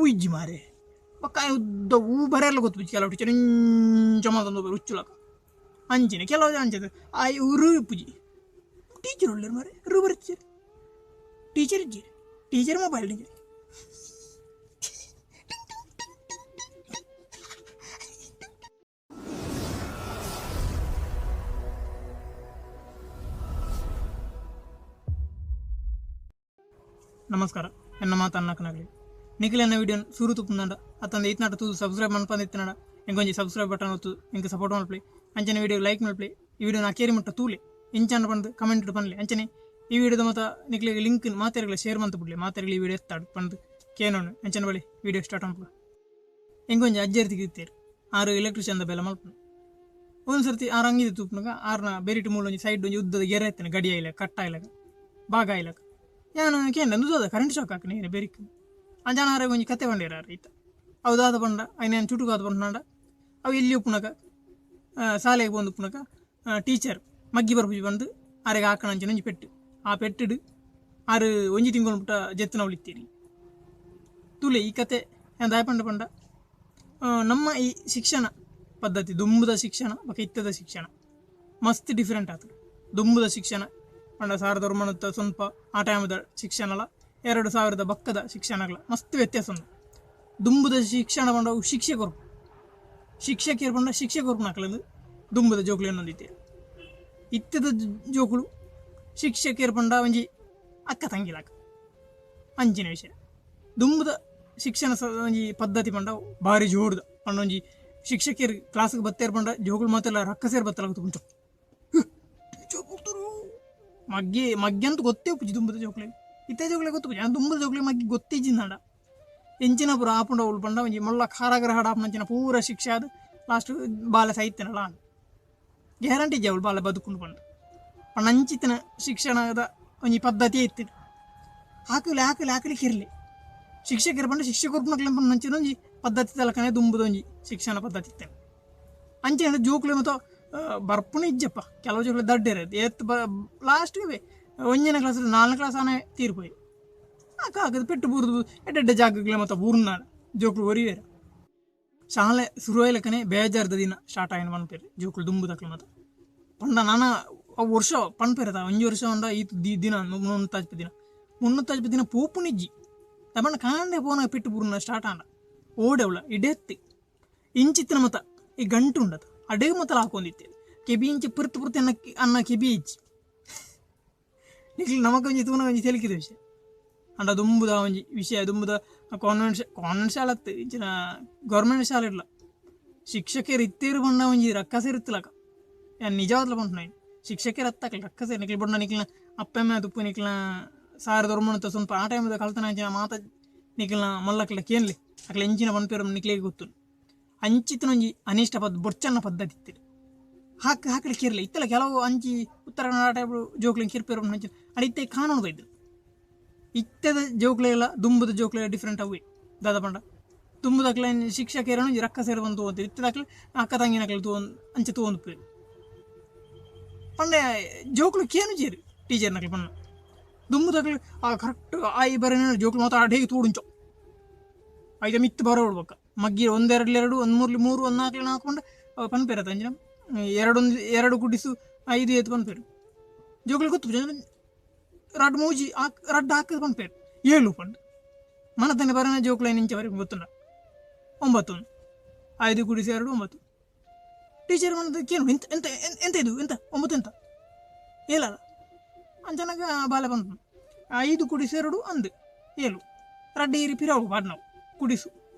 ಊಜ್ಜಿ ಮಾರೆ ಪಕ್ಕ ಉದ್ದ ಹೂ ಬರೆಯಲ್ಲ ಗೊತ್ತು ಕೆಲವು ಟೀಚರ್ ಇಂಚ ಮಾತಂದು ಹುಚ್ಚುಲಕ ಅಂಚಿನ ಕೆಲವು ಅಂಚದ ಆ ರು ಪುಜಿ ಟೀಚರ್ ಒಳ್ಳೆ ಮಾರೆ ರು ಬರ್ತೀರಿ ಟೀಚರ್ ಇಜ್ಜಿ ಟೀಚರ್ ಮೊಬೈಲ್ ಟೀಚರ್ ನಮಸ್ಕಾರ ಎನ್ನ ಮಾತು ಅನ್ನಕನಾಗಲಿ ನಿಖಿಲನ್ನ ವಿಡಿಯೋ ಸುರು ತುಪ್ಪುಂಡ ಅತ್ತಂದು ಐತ್ನಾಟ ತೂದು ಸಬ್ಸ್ಕ್ರೈಬ್ ಮನ್ಪಂದಿತ್ತನಡ ಎಂಗೊಂಜಿ ಸಬ್ಸ್ಕ್ರೈಬ್ ಬಟನ್ ಒತ್ತು ಎಂಗೆ ಸಪೋರ್ಟ್ ಮಲ್ಪ್ಲಿ ಅಂಚನೆ ವಿಡಿಯೋ ಲೈಕ್ ಮಲ್ಪ್ಲಿ ಈ ವಿಡಿಯೋ ನಾ ಕೇರಿ ಮುಟ್ಟ ತೂಲೆ ಇಂಚಾನ ಬಂದು ಕಮೆಂಟ್ ಪನ್ಲಿ ಅಂಚನೆ ಈ ವಿಡಿಯೋದ ಮತ್ತ ನಿಖಿಲಿಗೆ ಲಿಂಕ್ ಮಾತಾರಿಗಳ ಶೇರ್ ಮಂತ ಬಿಡ್ಲಿ ಮಾತಾರಿಗಳು ಈ ವಿಡಿಯೋ ಎತ್ತಾಡು ಪಂದು ಕೇನೋಣ ಅಂಚನೆ ಬಳಿ ವಿಡಿಯೋ ಸ್ಟಾರ್ಟ್ ಮಾಡ್ಬಿಡು ಎಂಗೊಂಜಿ ಅಜ್ಜರ್ತಿ ಗಿರ್ತೀರಿ ಆರು ಎಲೆಕ್ಟ್ರಿಷಿಯನ್ದ ಬೆಲೆ ಮಲ್ಪನು ಒಂದು ಸರ್ತಿ ಆರು ಅಂಗಿದ ತೂಪ್ನಾಗ ಆರ್ನ ಬೇರಿಟ್ಟು ಮೂಲ ಒಂಜಿ ಸೈಡ್ ಒಂಜಿ ಉದ್ದದ ಗೆರೆ ಎತ್ತೇನೆ ಗಡಿ ಆಯ್ಲಾಗ ಕಟ್ಟ ಆಯ್ಲಾಗ ಭಾಗ ಆಯ್ಲಾಗ ಯಾನು ಕೇಂದ್ರ ನುದೋದ ಕರೆಂಟ್ ಶಾಕ್ ಹಾಕಿ ನೀನು ಬೇರಿಕ್ ಅಂಜಾನಾರ ಒಂಜಿ ಕತೆ ಬಂಡಿರ ರೈತ ಅವದಾದ ಬಂಡ ಐನೇನು ಚುಟುಕಾದ ಬಂಡ ಅವು ಎಲ್ಲಿ ಉಪ್ಪುನಕ ಶಾಲೆಗೆ ಬಂದು ಉಪ್ಪುನಕ ಟೀಚರ್ ಮಗ್ಗಿ ಬರ್ಪುಜಿ ಬಂದು ಆರೆಗೆ ಹಾಕೋಣ ಅಂಚಿನ ಒಂಜಿ ಪೆಟ್ಟು ಆ ಪೆಟ್ಟಿಡು ಆರು ಒಂಜಿ ತಿಂಗಳು ಬಿಟ್ಟ ಜೆತ್ತನ ಉಳಿತೀರಿ ತುಲೆ ಈ ಕತೆ ದಾಯಪಂಡ ಪಂಡ ನಮ್ಮ ಈ ಶಿಕ್ಷಣ ಪದ್ಧತಿ ದುಂಬುದ ಶಿಕ್ಷಣ ಬಕ ಇತ್ತದ ಶಿಕ್ಷಣ ಮಸ್ತ್ ಡಿಫ್ರೆಂಟ್ ಆಗ್ತದೆ ದುಂಬುದ ಶಿಕ್ಷಣ ಪಂಡ 1900 ಸ್ವಲ್ಪ ಆ ಟೈಮದ ಶಿಕ್ಷಣಲ 2000 ಬಕ್ಕದ ಶಿಕ್ಷಣಗಳ ಮಸ್ತ್ ವ್ಯತ್ಯಾಸ ಉಂಟು ದುಂಬುದ ಶಿಕ್ಷಣ ಪಂಡ ಶಿಕ್ಷಕಿಯರು ಪಂಡ ಶಿಕ್ಷಕರು ನಾಕಲದು ದುಂಬುದ ಜೋಕುಲು ಏನೊಂದಿತ್ತೆ ಇತ್ತದ ಜೋಕುಲು ಶಿಕ್ಷಕಿಯರು ಪಂಡ ಒಂಜಿ ಅಕ್ಕ ತಂಗಿಲಾಕ ಅಂಚಿನ ವಿಷಯ ದುಂಬುದ ಶಿಕ್ಷಣ ಒಂಜಿ ಪದ್ಧತಿ ಪಂಡ ಭಾರಿ ಜೋಡ್ದ ಪಂಡ ಒಂಜಿ ಶಿಕ್ಷಕಿಯರು ಕ್ಲಾಸ್ಗೆ ಬತ್ತೇರು ಪಂಡ ಜೋಕುಲು ಮಾತೆಲ್ಲ ರಕ್ಕ ಸೇರಿ ಬತ್ತಲಾಗ ಕುಂಚು ಮಗ್ಗಿ ಅಂತ ಗೊತ್ತೇ ಉಪ್ಪುಜಿ ದುಂಬದ ಜೋಕ್ಲೆ ಇತ್ತೆ ಜೋಕ್ಲೆ ಗೊತ್ತು ಆ ದುಂಬದ ಜೋಕ್ಲೆ ಮಗ್ಗಿ ಗೊತ್ತಿಜ್ಜಿಂದ ಎಂಚಿನ ಪೂರ ಆಪುಂಡ ಉಳ್ಪಂಡ ಒಂಜಿ ಮೊಲ್ಲ ಖಾರಾಗ್ರಹ ಹಾಡಾಪಂಚಿನ ಪೂರ ಶಿಕ್ಷೆ ಆದ ಲಾಸ್ಟ್ ಬಾಲ ಸಾಯ್ತೇನಲ್ಲ ಗ್ಯಾರಂಟಿ ಅವಳು ಬಾಲ ಬದುಕೊಂಡು ಪಂಡ ಪಂಡ ಅಂಚಿತ್ತಿನ ಶಿಕ್ಷಣದ ಒಂಜಿ ಪದ್ಧತಿ ಇತ್ತು ಹಾಕಲಿಕ್ಕೆ ಇರಲಿ ಶಿಕ್ಷಕರು ಪಂಡ ಶಿಕ್ಷಕರು ಪಂಡ ನಂಚಿನ ಒಂಜಿ ಪದ್ಧತಿ ತಲಕನೆ ದುಂಬದ ಒಂಜಿ ಶಿಕ್ಷಣ ಪದ್ಧತಿ ಇತ್ತೇನೆ ಅಂಚೆ ಜೋಕ್ಲೆ ಮತ್ತು ಬರ್ಪುಣ ಇಜ್ಜಪ್ಪ ಕೆಲವು ಜೋಕ್ಲೆ ದಡ್ಡ ಇರೋದು ಎತ್ತು ಲಾಸ್ಟ್ಗೆ ಒಂಜನೇ ಕ್ಲಾಸ್ 4ನೇ ಕ್ಲಾಸ್ ಆನೆ ತೀರ್ಪೋಯ್ ಹಾಕದು ಪೆಟ್ಟು ಬೂರ್ದು ಎಡ್ಡೆಡ್ಡ ಜಾಗಗಳೇ ಮತ್ತು ಬೂರ್ನಾಡ ಜೋಕ್ಲು ಒರಿವೇರು ಶಾಲೆ ಶುರುವಾಯ್ಲಕ್ಕನೆ ಬೇಜಾರ್ದ ದಿನ ಸ್ಟಾರ್ಟ್ ಆಯ್ನ ಪನ್ಪೇರು ಜೋಕ್ಲು ದುಂಬುದಕ್ಲು ಮತ್ತು ಪಂಡ ನಾನು ಅವು ವರ್ಷ ಪನ್ಪೇರದ ಒಂಜಿ ವರ್ಷ ಹೊಂಡ ಈತು ದಿನ 300 ದಿನ ಪೋಪುನಿಜ್ಜಿ ತಗೊಂಡು ಕಾಂಡೆ ಪೋನ ಪೆಟ್ಟು ಬೂರ್ನ ಸ್ಟಾರ್ಟ್ ಆಂಡ ಓಡೆವಳ ಇಡೆತ್ತಿ ಇಂಚಿತ್ತಿನ ಮತ ಈ ಗಂಟು ಉಂಡದು ಅಡೇ ಮತ್ತಲ ಹಾಕೊಂಡಿತ್ತೆ ಕೆಬಿ ಇಂಚಿ ಪುರ್ತು ಅನ್ನ ಕೆಬಿ ಇಚ್ಚಿ ನಿಕ್ಲಿ ನಮಗೊಂಜಿ ತೂನ ಒಂಜಿ ತೆಲಕಿದ ವಿಷಯ ಅಂಡ ದುಂಬುದ ಒಂಜಿ ವಿಷಯ ದುಂಬುದ ಕಾನ್ವೆಂಟ್ ಶಾಲೆ ಹತ್ತು ಇಂಚಿನ ಗೌರ್ಮೆಂಟ್ ಶಾಲೆ ಇರಲ್ಲ ಶಿಕ್ಷಕರು ಇತ್ತೇರು ಬಂಡ ಒಂಜಿ ರಕ್ಕ ಸೇರಿತ್ತಲಕ ನಿಜವಾದ್ಲ ಬಂತು ನಾನು ಶಿಕ್ಷಕರು ಹತ್ತಕಲ್ಲ ರಕ್ಕ ಸೇರಿ ನಿಕ್ಲಿ ಬಂಡ ನಿಕ್ಲಿನ ಅಪ್ಪೆಮ್ಮೆ ತುಪ್ಪು ನಿಕ್ಲಿನ 1900 ಸ್ವಲ್ಪ ಆ ಟೈಮದ ಕಳ್ತನ ಅಂಚಿನ ಮಾತ ನಿಕ್ಲಿನ ಮಲ್ಲಕ್ಲ ಕೇನ್ಲಿ ಅಕ್ಲ ಎಂಚಿನ ಬಂಪೇರು ನಿಕ್ಲಿಗೆ ಗೊತ್ತು ಅಂಚಿತ್ತಿನ ಒಂಜಿ ಅನಿಷ್ಟ ಬೊಚ್ಚನ್ನ ಪದ್ಧತಿ ಇತ್ತು ಹಾಕಲಿಕ್ಕೆ ಇರಲಿ ಇತ್ತಲ್ಲ ಕೆಲವು ಅಂಚಿ ಉತ್ತರ ಕರ್ನಾಟಕ ಜೋಕ್ಲಿಂಗ್ ಕಿರ್ಪೇರು ಅಂಚಿ ಅದು ಇತ್ತೆ ಕಾನೂನು ಬೈದ್ರು ಇತ್ತದ ಜೋಕ್ಲೆಲ್ಲ ದುಂಬುದ ಜೋಕ್ಲೆಲ್ಲ ಡಿಫ್ರೆಂಟ್ ಅವೇ ದಾದ ಪಂಡ ದುಂಬುದಕ್ಲೆ ಶಿಕ್ಷಕರನ್ನು ರಕ್ಕ ಸೇರಿ ಬಂದು ತಗೋತೀವಿ ಇತ್ತದಾಕ್ಲೆ ಅಕ್ಕ ತಂಗಿನಕ್ಲೆ ಅಂಚೆ ತಗೊಂಡು ಪೇರು ಪಂಡೆ ಜೋಕ್ಲು ಕೇನು ಚೇರಿ ಟೀಚರ್ನಕ್ಲೆ ಪಣ್ಣ ದುಂಬುದಕ್ಲೆ ಕರೆಕ್ಟ್ ಆಯಿ ಬರ ಜೋಕ್ಲು ಮಾತ್ರ ಅಡೇಗೆ ತೋಡುಂಚೋ ಐದು ಮಿತ್ತು ಬರೋ ಬಿಡ್ಬೇಕು ಮಗ್ಗಿ 1 2 2 1 3 3 1 4 ಹಾಕೊಂಡು ಪನ್ಪೇರತ್ತ ಅಂಜಿನ 2 ಗುಡಿಸು 5 ಎತ್ತು ಪನ್ಪೇರು ಜೋಕ್ಲು ಗೊತ್ತು ರಡ್ ಮೂಜಿ ರಡ್ಡ ಹಾಕಿದ ಪನ್ಪೇರು 7 ಪಂಡು ಮನತನೆ ಬರೋಣ ಜೋಕ್ಲೈನ್ ಇಂಚವರೆಗೆ ಗೊತ್ತುಂಡ 9 5 × 2 9 ಟೀಚರ್ ಮನದಕ್ಕೇನು ಎಂತ ಎಂತ ಎಂತ ಇದು ಎಂತ 9 ಎಂತ ಹೇಳಲ್ಲ ಅಂಚನಾಗ ಬಾಲೆ ಬಂದು 5 × 2 1 7 ರಡ್ಡ ಈರಿ ಪಿರವು ಬಾಡ್ ನಾವು ಕುಡಿಸು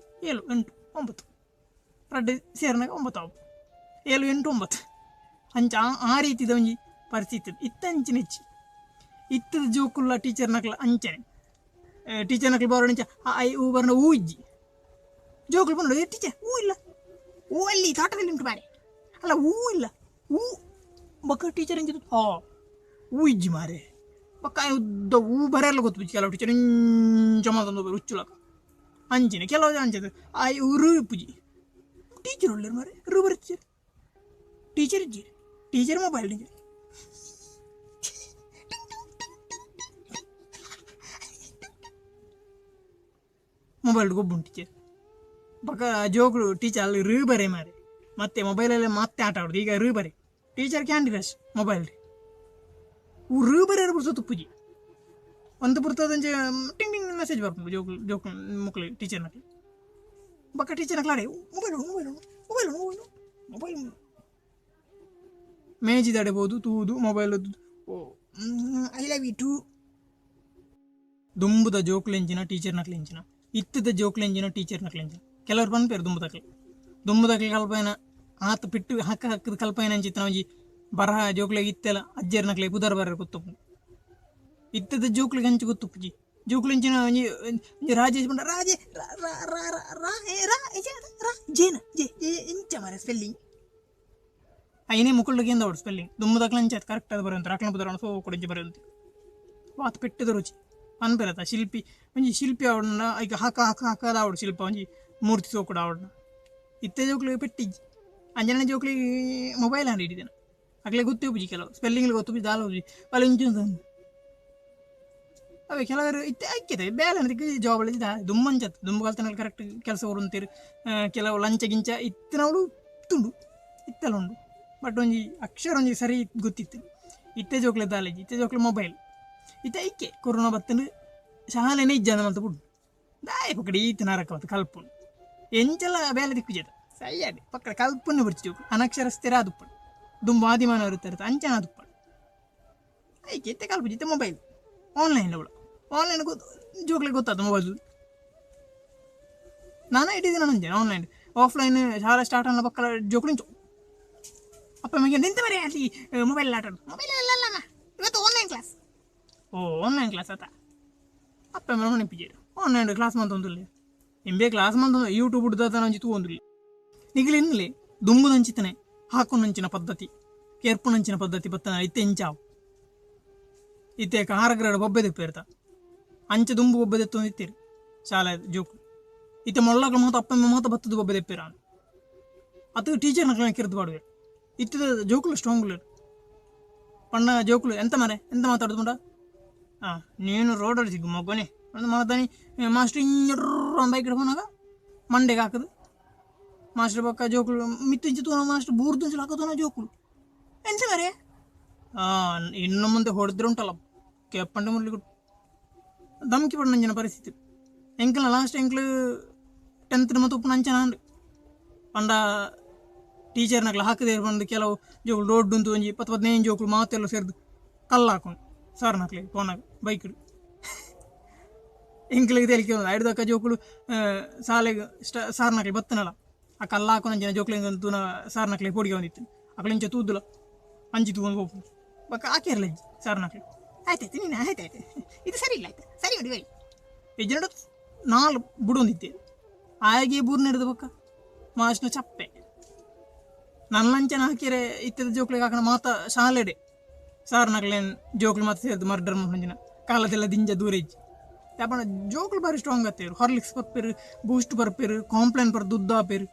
7 8 9 ರಡ್ಡ ಸೇರಿನಾಗ 9 ಅವು 7 8 9 ಅಂಚ ಆ ರೀತಿದ ಒಂಜಿ ಪರಿಸ್ಥಿತಿ ಇತ್ತ ಅಂಚಿನ ಹೆಚ್ಚಿ ಇತ್ತದ ಜೋಕುಲ್ಲ ಟೀಚರ್ನಕ್ಲ ಅಂಚನೆ ಟೀಚರ್ನಕ್ಲು ಬರೋಣ ಇಂಚ ಐ ಹೂ ಬರೋಣ ಹೂ ಇಜ್ಜಿ ಜೋಕುಲು ಬಂದು ಟೀಚರ್ ಹೂ ಇಲ್ಲ ಹೂ ಅಲ್ಲಿ ತೋಟದಲ್ಲಿ ಉಂಟು ಬಾರೆ ಅಲ್ಲ ಹೂ ಇಲ್ಲ ಹೂ ಬಕ್ಕ ಟೀಚರ್ ಇಂಚ ಹೂ ಇಜ್ಜಿ ಮಾರೆ ಬಕ್ಕ ಉದ್ದ ಹೂ ಬರೆಯಲ್ಲ ಗೊತ್ತು ಕೆಲವು ಟೀಚರ್ ಇಂಚ ಮಾತಂದು ಹುಚ್ಚುಲಕ ಅಂಚಿನ ಕೆಲವು ಅಂಚದ ಆ ರು ಪುಜಿ ಟೀಚರ್ ಒಳ್ಳೆ ಮಾರೆ ರು ಬರ್ತೀರಿ ಟೀಚರ್ ಇಜ್ಜಿ ಟೀಚರ್ ಮೊಬೈಲ್ ಟೀಚರ್ ಮೊಬೈಲ್ ಗೊಬ್ಬುಂಡು ಟೀಚರ್ ಪಕ್ಕ ಜೋಕ್ಲು ಟೀಚರ್ ಅಲ್ಲಿ ರೀ ಬರೆ ಮಾರೆ ಮತ್ತೆ ಮೊಬೈಲಲ್ಲೇ ಮತ್ತೆ ಆಟ ಆಡೋದು ಈಗ ರೀ ಬರೆ ಟೀಚರ್ ಕ್ಯಾಂಡಿ ರಶ್ ಮೊಬೈಲ್ ರೀ ರೀ ಬರೆ ಬಿಡ್ಸೋ ತುಪ್ಪುಜಿ ಒಂದು ಬರ್ತದಂಚೆ ಟಿಂಗ್ ಟಿಂಗ್ ಮೆಸೇಜ್ ಬರ್ಬೋದು ಜೋಕ್ಲು ಮಕ್ಕಳು ಟೀಚರ್ನಾಗಿ ಬಕ್ಕ ಟೀಚರ್ನ ಕ್ಲಾಡೆ ಮೊಬೈಲ್ ಮೇಜಿ ತಡೆಬೋದು ತೂದು mobile oh I love you too ದುಂಬುದ ಜೋಕ್ಲೆಂಚಿನ ಟೀಚರ್ನಕ್ಲೆಂಚಿನ ಇತ್ತದ ಜೋಕ್ಲೆಂಚಿನ ಟೀಚರ್ನಕ್ಲೆಂಚಿನ ಕೆಲವರು ಪನ್ಪೇರು ದುಂಬುದಕ್ಲೆ ಕಲ್ಪನ ಆತ ಪಿಟ್ಟು ಹಕ್ಕದ ಕಲ್ಪನೆ ಅಂಚಿತ್ತ ಒಂಜಿ ಬರಹ ಜೋಕ್ಲೆಗೆ ಇತ್ತೆಲ್ಲ ಅಜ್ಜರ್ನಕ್ಲೆ ಪುದರ್ ಬರ ಗೊತ್ತಪ್ಪು ಇತ್ತದ ಜೋಕ್ಲಿಗೆ ಹಂಚಿ ಗೊತ್ತುಪ್ಪುಜಿ ಜೋಕ್ಲೆಂಚಿನ ಒಂಜಿ ರಾಜೇಶ್ ಬಂಡ ರಾಜೇ ಜೇನ ಜೇ ಇಂಚ ಮರ ಸ್ಪೆಲ್ಲಿಂಗ್ అయినే ముక్కుళ్ళకి ఏందో వాడు స్పెల్లింగ్ దుమ్ము దక్కలంచి అది కరెక్ట్ అది బరుంది అట్లా పుదరం సో కొడించి బరుంది వాత పెట్టిದ ರುಚಿ ಅನ್ಪೆರತ ಶಿಲ್ಪಿ ಒಂಜಿ ಶಿಲ್ಪಿ ಅವಡನ್ನ ಈಗ ಹಾಕದ ಆವಡು ಶಿಲ್ಪ ಒಂಜಿ ಮೂರ್ತಿ ಸೋಕುಡು ಆವಡನ್ನ ಇತ್ತೆ ಜೋಕ್ಲಿಗೆ ಪೆಟ್ಟಿಜ್ಜಿ ಅಂಜನೆ ಜೋಕ್ಲಿಗೆ ಮೊಬೈಲ್ ಹಂಡಿ ಹಿಡಿದೇನೆ ಅಕ್ಲೆ ಗೊತ್ತೇ ಉಪ್ಪುಜಿ ಕೆಲವು ಸ್ಪೆಲ್ಲಿಂಗ್ ಗೊತ್ತುಪ್ಪಿ ದಾಲ ಉಜ್ಜಿ ಅಲ್ಲಿ ಇಂಚು ಅವೇ ಕೆಲವರು ಇತ್ತೆ ಅಕ್ಕಿದೆ ಬೇಲೆ ಅಂದ್ರೆ ಜಾಬ್ ದುಮ್ಮಂಚತ್ ದುಂಬು ಕಲ್ತನಲ್ಲಿ ಕರೆಕ್ಟ್ ಕೆಲಸ ಹೊರಂತೀರಿ ಕೆಲವು ಲಂಚ ಗಿಂಚ ಇತ್ತಿನವಳು ತುಂಡು ಇತ್ತೆಲ್ಲ ಉಂಡು ಬಟ್ ಒಂಜಿ ಅಕ್ಷರ ಒಂಜಿ ಸರಿ ಗೊತ್ತಿತ್ತು ಇತ್ತೆ ಜೋಕ್ಲೆ ದಾಲೇಜಿ ಇತ್ತೆ ಜೋಕ್ಲೆ ಮೊಬೈಲ್ ಇತ್ತೆ ಐಕೆ ಕೊರೋನಾ ಬತ್ತಂದು ಶಾಲೆನೇ ಇಜ್ಜಾನ ಅಂತ ಬಿಡು ದಾಯ ಪಕ್ಕಡೆ ಈತ ನರಕವತ್ತು ಕಲ್ಪುಂಡು ಎಂಚೆಲ್ಲ ಬೇಲೆ ದಿಕ್ಕುಜೇತ ಸಯ್ಯಾಡಿ ಪಕ್ಕಡ ಕಲ್ಪನ್ನು ಬಿಡ್ಚಿ ಜೋಕ್ಲು ಅನಕ್ಷರಸ್ಥಿರ ಆದುಪ್ಪಡು ದುಂಬು ಆದಿಮಾನ ಇರುತ್ತೆ ಅಂಚನ ಆದುಪ್ಪಡು ಐಕೆ ಇತ್ತೆ ಕಲ್ಪುಜಿ ಇತ್ತೆ ಮೊಬೈಲ್ ಆನ್ಲೈನ್ ಅವಳು ಆನ್ಲೈನ್ ಜೋಕ್ಲೆ ಗೊತ್ತಾದ ಮೊಬೈಲ್ ನಾನು ಇಟ್ಟಿದ್ದೀನಿ ನಂಜೆ ಆನ್ಲೈನ್ ಆಫ್ಲೈನ್ ಶಾಲೆ ಸ್ಟಾರ್ಟ್ ಅನ್ನೋ ಪಕ್ಕದ ಜೋಕ್ಲಿಂಚು ಅಪ್ಪ ಮಗೆ ನಿಂತು ಬರೀ ಅಲ್ಲಿ ಮೊಬೈಲ್ ಆಟ ಮೊಬೈಲ್ ಅಲ್ಲಮ್ಮ ಇವತ್ತು ಆನ್ಲೈನ್ ಕ್ಲಾಸ್ ಓ ಆನ್ಲೈನ್ ಕ್ಲಾಸ್ ಆತ ಅಪ್ಪ ಮೇಲೆ ನೆನಪಿದ್ದೀರಿ ಆನ್ಲೈನ್ ಕ್ಲಾಸ್ ಮಂತೊಂದಿಲ್ಲ ಎಂಬೇ ಕ್ಲಾಸ್ ಮಂತ ಯೂಟ್ಯೂಬ್ ಹುಡ್ದಾತ ನಂಚಿ ತಗೊಂದಿಲ್ಲ ನಿಗಲಿ ಇನ್ನಲೇ ದುಂಬು ನಂಚಿತನೆ ಹಾಕು ನಂಚಿನ ಪದ್ಧತಿ ಕೆರ್ಪು ನಂಚಿನ ಪದ್ಧತಿ ಬತ್ತನ ಇತ್ತೆ ಇಂಚಾವು ಇತ್ತೆ ಕಾರಗ್ರಡ ಬೊಬ್ಬೆ ತೆಪ್ಪಿರ್ತ ಅಂಚೆ ದುಂಬು ಬೊಬ್ಬೆ ತೆತ್ತೊಂದಿತ್ತೀರಿ ಶಾಲೆ ಜೋಕು ಇತ್ತೆ ಮೊಳ್ಳಗಳು ಮಾತು ಅಪ್ಪ ಮಾತು ಬತ್ತದ ಬೊಬ್ಬೆ ತೆಪ್ಪಿರ ಅದು ಟೀಚರ್ನ ಕಿರ್ದು ಬಾಡುವೆ ಇತ್ತದ ಜೋಕುಲು ಸ್ಟ್ರಾಂಗ್ಲು ಪಣ್ಣ ಜೋಕುಲು ಎಂತ ಮರೆ ಎಂತ ಮಾತಾಡೋದು ಮುಂಡ ನೀನು ರೋಡಲ್ಲಿ ಸಿಗು ಮಗನೇ ಒಂದು ಮಾತಾನಿ ಮಾಸ್ಟರ್ ಬೈಕ್ ಹಿಡ್ಕೊಂಡಾಗ ಮಂಡೆಗೆ ಹಾಕದು ಮಾಸ್ಟರ್ ಪಕ್ಕ ಜೋಕುಲು ಮಿತ್ತಿಂಚು ತೋ ಮಾಸ್ಟರ್ ಬೂರ್ದುಂಚಲು ಹಾಕೋದು ಜೋಕುಲು ಎಂತ ಮರೆ ಇನ್ನು ಮುಂದೆ ಹೊಡೆದ್ರೆ ಉಂಟಲ್ಲ ಕೆಪ್ಪಂಡೆ ಮುರಳಿ ಕೊಟ್ಟು ದಮ್ಕಿ ಪಡ ನಂಜಿನ ಪರಿಸ್ಥಿತಿ ಎಂಕಲ ಲಾಸ್ಟ್ ಎಂಕ್ಲು 10th ಮತ್ತು ಉಪ್ಪು ನಂಚನ ಅಂಡು ಪಂಡ ಟೀಚರ್ನಾಗ್ಲ ಹಾಕದೆ ಬಂದು ಕೆಲವು ಜೋಕುಲು ರೋಡ್ ಉಂಟು ಒಂಜಿ 10-15 ಜೋಕುಲು ಮಾತೆಲ್ಲ ಸೇರಿದು ಕಲ್ಲು ಹಾಕೊಂಡು ಸಾರ್ನಾಕ್ಲೆ ಫೋನಾಗ ಬೈಕ್ ಹಿಡು ಎಂಕ್ಲಿಗೆ ತೆಲಿಕೆ ಒಂದು ಐಡ್ದಕ್ಕ ಜೋಕುಲು ಶಾಲೆಗೆ ಸಾರ್ನಾಕ್ಲೆ ಬತ್ತನಲ್ಲ ಆ ಕಲ್ಲು ಹಾಕೊಂಡು ಅಂಚಿನ ಜೋಕ್ಲಿಂಗಂತೂ ಸಾರ್ನಾಕ್ಲೆ ಪೋಡಿಗೆ ಬಂದಿತ್ತು ಅಕ್ಲಿಂಚ ತೂದುಲ ಅಂಚಿ ತಗೊಂಡು ಹೋಗ್ಬೋದು ಬಕ್ಕ ಹಾಕಿರಲ್ಲ ಇಜ್ಜಿ ಸಾರ್ನಾಕ್ಲೆ ಆಯ್ತಾಯ್ತು ನೀನು ಆಯ್ತಾಯ್ತು ಇದು ಸರಿ ಇಲ್ಲ ಆಯ್ತು ಸರಿ ನೋಡಿ ಬೈ ಇಜ್ಜನಡು 4 ಬುಡೊಂದಿತ್ತೆ ಆಗಿ ಬೂರ್ ನಡೆದ ಬಕ್ಕ ಮಾಸ್ಟ್ನ ಚಪ್ಪೆ ನನ್ನ ಲಂಚನ ಹಾಕಿರೆ ಇತ್ತದ ಜೋಕ್ಲಿಗೆ ಹಾಕೋಣ ಮಾತ ಶಾಲೆಡೆ ಸಾರ್ನಾಕ್ಲೇನು ಜೋಕ್ಲು ಮತ್ತೆ ಸೇರಿದು ಮರ್ಡರ್ ಮುಂಜಿನ ಕಾಲದೆಲ್ಲ ದಿಂಜ ದೂರ ಇಜ್ಜಿ ಯಾಪಣ ಜೋಕ್ಲು ಬಾರಿ ಸ್ಟ್ರಾಂಗ್ ಆಗ್ತೇರು ಹಾರ್ಲಿಕ್ಸ್ ಬರ್ಪೇರು ಬೂಸ್ಟ್ ಬರ್ಪೇರು ಕಾಂಪ್ಲೇನ್ ಬರ್ ದುಡ್ಡು ಹಾಪೇರು